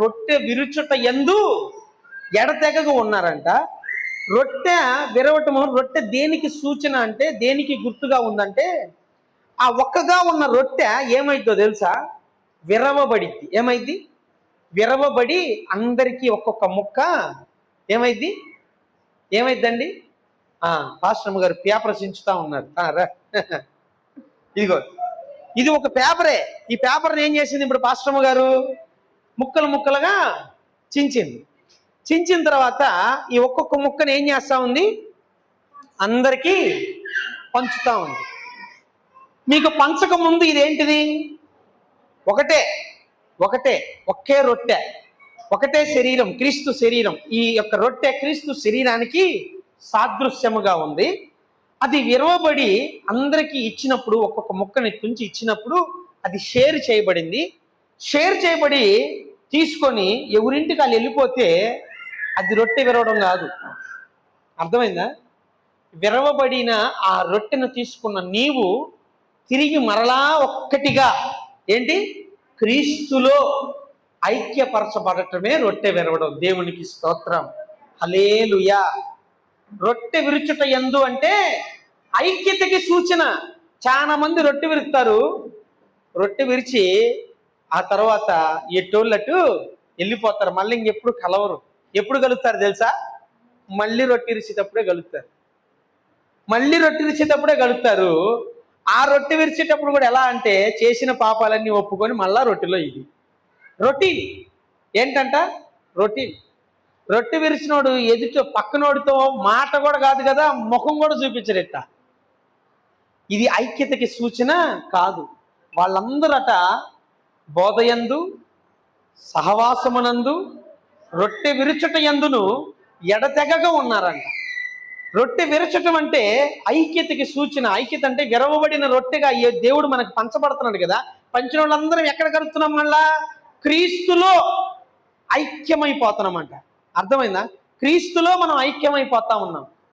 రొట్టె విరుచుట యందు ఎడతెగక ఉన్నారంట. రొట్టె విరవటము, రొట్టె దేనికి సూచన అంటే, దేనికి గుర్తుగా ఉందంటే, ఆ ఒక్కగా ఉన్న రొట్టె ఏమైద్దో తెలుసా? విరవబడిద్ది. ఏమైద్ది? విరవబడి అందరికీ ఒక్కొక్క ముక్క ఏమైద్ది? ఏమైద్దండి? పాస్టర్ గారు పేపర్ చించుతా ఉన్నారు. ఇదిగో ఇది ఒక పేపరే. ఈ పేపర్ని ఏం చేసింది ఇప్పుడు పాస్టర్ గారు? ముక్కలు ముక్కలుగా చించింది. చించిన తర్వాత ఈ ఒక్కొక్క ముక్కను ఏం చేస్తా ఉంది? అందరికీ పంచుతా ఉంది. మీకు పంచక ముందు ఇదేంటిది? ఒకే రొట్టె, ఒకటే శరీరం, క్రీస్తు శరీరం. ఈ యొక్క రొట్టె క్రీస్తు శరీరానికి సాదృశ్యముగా ఉంది. అది విరవబడి అందరికీ ఇచ్చినప్పుడు, ఒక్కొక్క ముక్కని తుంచి ఇచ్చినప్పుడు అది షేర్ చేయబడింది. షేర్ చేయబడి తీసుకొని ఎవరింటికి వాళ్ళు వెళ్ళిపోతే అది రొట్టె విరవడం కాదు. అర్థమైందా? విరవబడిన ఆ రొట్టెను తీసుకున్న నీవు తిరిగి మరలా ఒక్కటిగా ఏంటి? క్రీస్తులో ఐక్యపరచబడటమే రొట్టె విరవడం. దేవునికి స్తోత్రం, హల్లెలూయా. రొట్టె విరుచుట యందు అంటే ఐక్యతకి సూచన. చాలా మంది రొట్టె విరుస్తారు. రొట్టె విరిచి ఆ తర్వాత ఎట్టోళ్ళట్టు వెళ్ళిపోతారు. మళ్ళీ ఇంకెప్పుడు కలవరు. ఎప్పుడు కలుగుతారు తెలుసా? మళ్ళీ రొట్టె విరిచేటప్పుడే కలుగుతారు. ఆ రొట్టె విరిచేటప్పుడు కూడా ఎలా అంటే, చేసిన పాపాలన్నీ ఒప్పుకొని మళ్ళా రొట్టెలో ఇది రొటీన్. ఏంటంట? రొటీన్. రొట్టె విరిచినోడు ఎదుట పక్కనోడితో మాట కూడా కాదు కదా, ముఖం కూడా చూపించడెట్ట. ఇది ఐక్యతకి సూచన కాదు. వాళ్ళందరట బోధయందు, సహవాసమునందు, రొట్టె విరుచుట యందును ఎడతెగక ఉన్నారంట. రొట్టె విరచటం అంటే ఐక్యతకి సూచన. ఐక్యత అంటే విరవబడిన రొట్టెగా దేవుడు మనకు పంచబడుతున్నాడు కదా. పంచిన వాళ్ళందరం ఎక్కడ కలుగుతున్నాం? మళ్ళా క్రీస్తులో ఐక్యమైపోతున్నామంట. అర్థమైందా? క్రీస్తులో మనం ఐక్యమైపోతా ఉన్నాం.